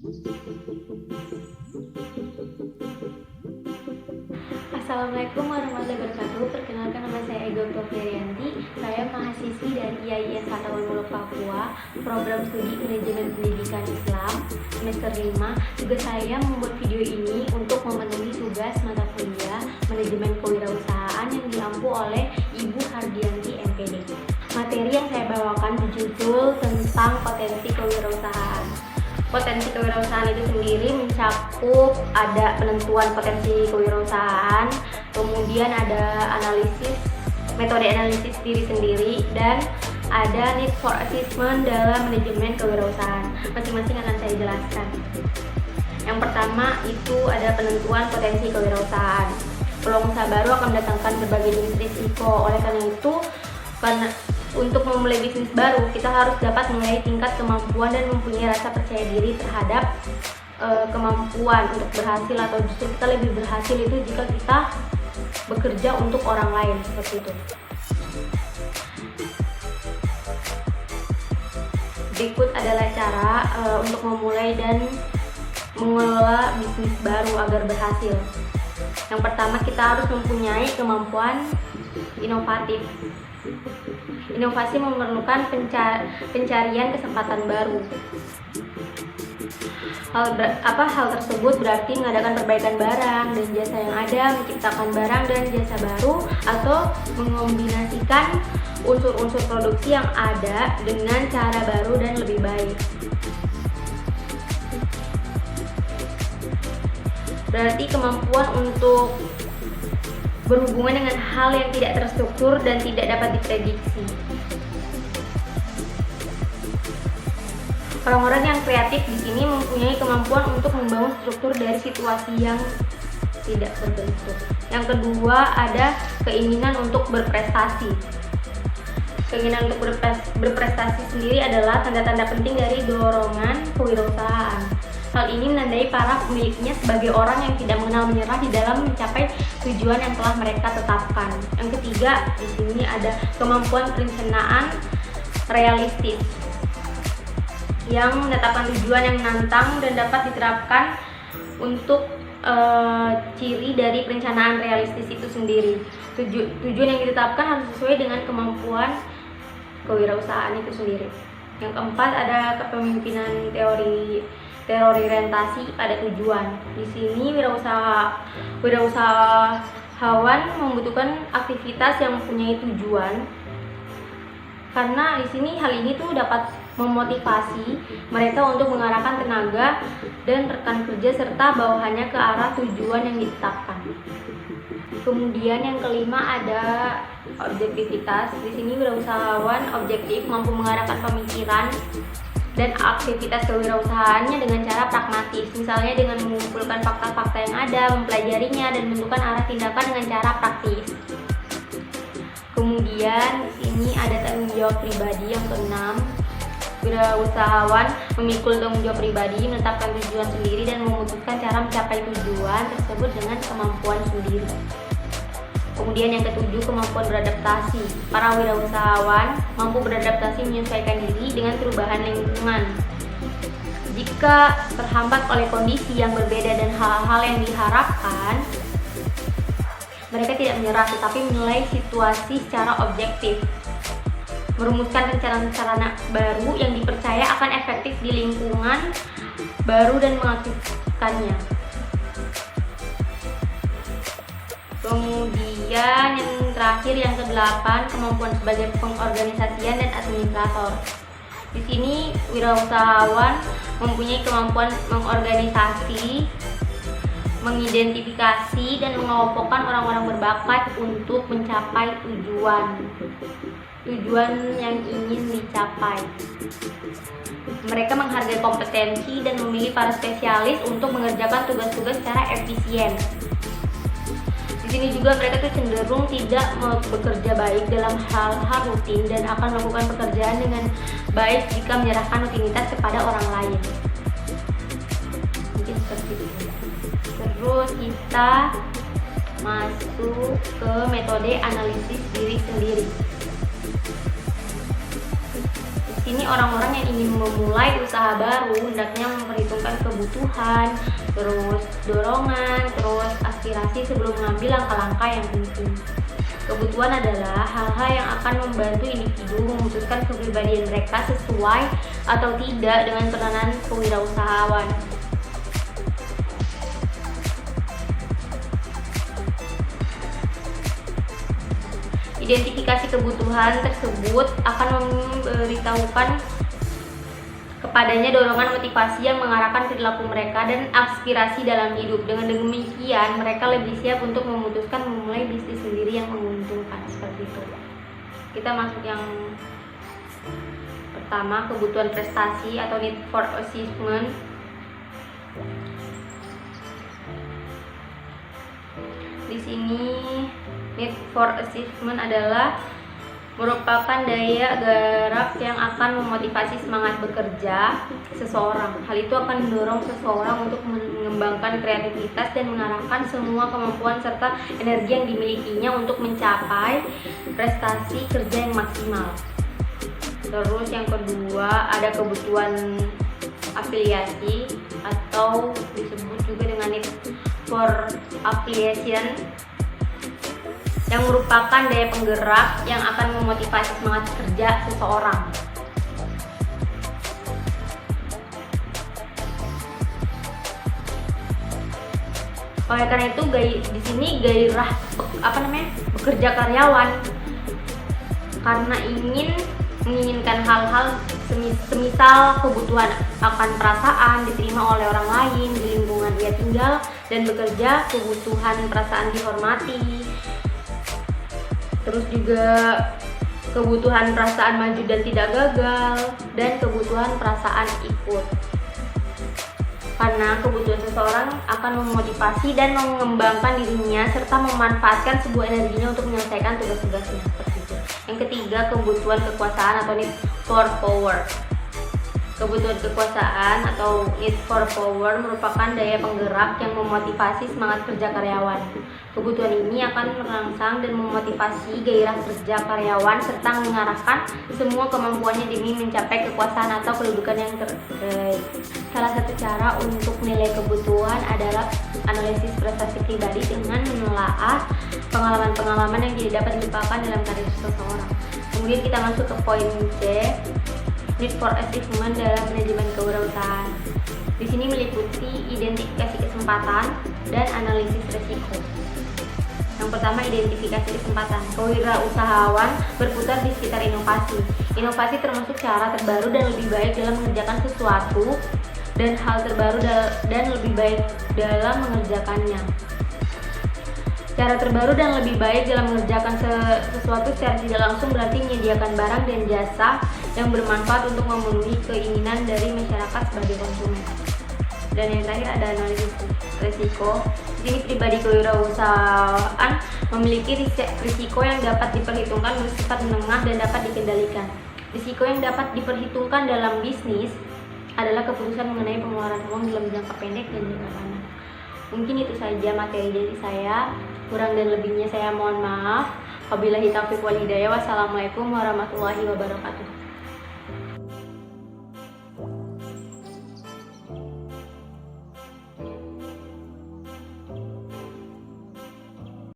Assalamualaikum warahmatullahi wabarakatuh. Perkenalkan, nama saya Ega Oktavianti. Saya mahasiswi dari IAIN Patawan Bulog Papua, program studi manajemen pendidikan Islam semester 5. Tugas saya membuat video ini untuk memenuhi tugas mata kuliah manajemen kewirausahaan yang diampu oleh Ibu Hardianti MPD. Materi yang saya bawakan berjudul tentang potensi kewirausahaan. Potensi kewirausahaan itu sendiri mencakup ada penentuan potensi kewirausahaan, kemudian ada analisis, metode analisis diri sendiri, dan ada need for assessment dalam manajemen kewirausasahaan. Masing-masing akan saya jelaskan. Yang pertama itu ada penentuan potensi kewirausahaan. Peluang usaha baru akan mendatangkan berbagai jenis risiko. Oleh karena itu, untuk memulai bisnis baru, kita harus dapat menilai tingkat kemampuan dan mempunyai rasa percaya diri terhadap kemampuan untuk berhasil, atau justru kita lebih berhasil itu jika kita bekerja untuk orang lain, seperti itu. Berikut adalah cara untuk memulai dan mengelola bisnis baru agar berhasil. Yang pertama, kita harus mempunyai kemampuan inovatif. Inovasi memerlukan pencarian kesempatan baru. Hal tersebut berarti mengadakan perbaikan barang dan jasa yang ada, menciptakan barang dan jasa baru, atau mengombinasikan unsur-unsur produksi yang ada dengan cara baru dan lebih baik. Berarti kemampuan untuk berhubungan dengan hal yang tidak terstruktur dan tidak dapat diprediksi. Orang-orang yang kreatif di sini mempunyai kemampuan untuk membangun struktur dari situasi yang tidak terbentuk. Yang kedua, ada keinginan untuk berprestasi. Keinginan untuk berprestasi sendiri adalah tanda-tanda penting dari dorongan kewirausahaan. Hal ini menandai para pemiliknya sebagai orang yang tidak mengenal menyerah di dalam mencapai tujuan yang telah mereka tetapkan. Yang ketiga, di sini ada kemampuan perencanaan realistis yang menetapkan tujuan yang menantang dan dapat diterapkan untuk ciri dari perencanaan realistis itu sendiri. Tujuan yang ditetapkan harus sesuai dengan kemampuan kewirausahaan itu sendiri. Yang keempat, ada kepemimpinan teori orientasi pada tujuan. Di sini wirausahawan membutuhkan aktivitas yang mempunyai tujuan, karena di sini hal ini tuh dapat memotivasi mereka untuk mengarahkan tenaga dan rekan kerja serta bawahannya ke arah tujuan yang ditetapkan. Kemudian yang kelima ada objektivitas. Di sini wirausahawan objektif mampu mengarahkan pemikiran dan aktivitas kewirausahaannya dengan cara pragmatis, misalnya dengan mengumpulkan fakta-fakta yang ada, mempelajarinya, dan menentukan arah tindakan dengan cara praktis. Kemudian di sini ada tanggung jawab pribadi. Yang keenam, wirausahawan memikul tanggung jawab pribadi, menetapkan tujuan sendiri, dan memutuskan cara mencapai tujuan tersebut dengan kemampuan sendiri. Kemudian yang ketujuh, kemampuan beradaptasi. Para wirausahawan mampu beradaptasi menyesuaikan diri dengan perubahan lingkungan. Jika terhambat oleh kondisi yang berbeda dan hal-hal yang diharapkan, mereka tidak menyerah tetapi menilai situasi secara objektif, merumuskan rencana-rencana baru yang dipercaya akan efektif di lingkungan baru dan mengaktifkannya. Kemudian yang terakhir, yang ke-8, kemampuan sebagai pengorganisasian dan administrator. Di sini wirausahawan mempunyai kemampuan mengorganisasi, mengidentifikasi dan mengelompokkan orang-orang berbakat untuk mencapai tujuan yang ingin dicapai. Mereka menghargai kompetensi dan memilih para spesialis untuk mengerjakan tugas-tugas secara efisien. Di sini juga mereka tuh cenderung tidak bekerja baik dalam hal-hal rutin dan akan melakukan pekerjaan dengan baik jika menyerahkan rutinitas kepada orang lain. Mungkin seperti itu. Terus kita masuk ke metode analisis diri sendiri. Di sini orang-orang yang ingin memulai usaha baru hendaknya memperhitungkan kebutuhan, terus dorongan, terus aspirasi sebelum mengambil langkah-langkah yang penting. Kebutuhan adalah hal-hal yang akan membantu individu memutuskan kepribadian mereka sesuai atau tidak dengan peranan kewirausahawan. Identifikasi kebutuhan tersebut akan memberitahukan kepadanya dorongan motivasi yang mengarahkan perilaku mereka dan aspirasi dalam hidup. Dengan demikian, mereka lebih siap untuk memutuskan memulai bisnis sendiri yang menguntungkan. Seperti itu. Kita masuk yang pertama, kebutuhan prestasi atau need for achievement. Di sini need for achievement adalah merupakan daya gerak yang akan memotivasi semangat bekerja seseorang. Hal itu akan mendorong seseorang untuk mengembangkan kreativitas dan mengarahkan semua kemampuan serta energi yang dimilikinya untuk mencapai prestasi kerja yang maksimal. Terus yang kedua, ada kebutuhan afiliasi atau disebut juga dengan need for affiliation, yang merupakan daya penggerak yang akan memotivasi semangat kerja seseorang. Oleh karena itu, di sini gairah bekerja karyawan karena menginginkan hal-hal semisal kebutuhan akan perasaan diterima oleh orang lain di lingkungan ia tinggal dan bekerja, kebutuhan perasaan dihormati, terus juga kebutuhan perasaan maju dan tidak gagal, dan kebutuhan perasaan ikut. Karena kebutuhan seseorang akan memotivasi dan mengembangkan dirinya serta memanfaatkan sebuah energinya untuk menyelesaikan tugas-tugasnya. Seperti itu. Yang ketiga, kebutuhan kekuasaan atau need for power. Kebutuhan kekuasaan atau need for power merupakan daya penggerak yang memotivasi semangat kerja karyawan. Kebutuhan ini akan merangsang dan memotivasi gairah kerja karyawan serta mengarahkan semua kemampuannya demi mencapai kekuasaan atau kedudukan yang terbaik. Salah satu cara untuk menilai kebutuhan adalah analisis prestasi pribadi dengan menelaah pengalaman-pengalaman yang tidak dapat dilupakan dalam karir seseorang. Kemudian kita masuk ke poin C, need for achievement dalam manajemen kewirausahaan. Di sini meliputi identifikasi kesempatan dan analisis risiko. Yang pertama, identifikasi kesempatan. Kewirausahawan berputar di sekitar inovasi. Inovasi termasuk cara terbaru dan lebih baik dalam mengerjakan sesuatu dan hal terbaru dan lebih baik dalam mengerjakannya. Cara terbaru dan lebih baik dalam mengerjakan sesuatu secara tidak langsung berarti menyediakan barang dan jasa yang bermanfaat untuk memenuhi keinginan dari masyarakat sebagai konsumen. Dan yang terakhir ada analisis risiko. Di sini pribadi kewirausahaan memiliki risiko yang dapat diperhitungkan bersifat menengah dan dapat dikendalikan. Risiko yang dapat diperhitungkan dalam bisnis adalah keputusan mengenai pengeluaran uang dalam jangka pendek dan jangka panjang. Mungkin itu saja materi dari saya. Kurang dan lebihnya saya mohon maaf. Wabillahi taufiq wal hidayah. Wassalamualaikum warahmatullahi wabarakatuh.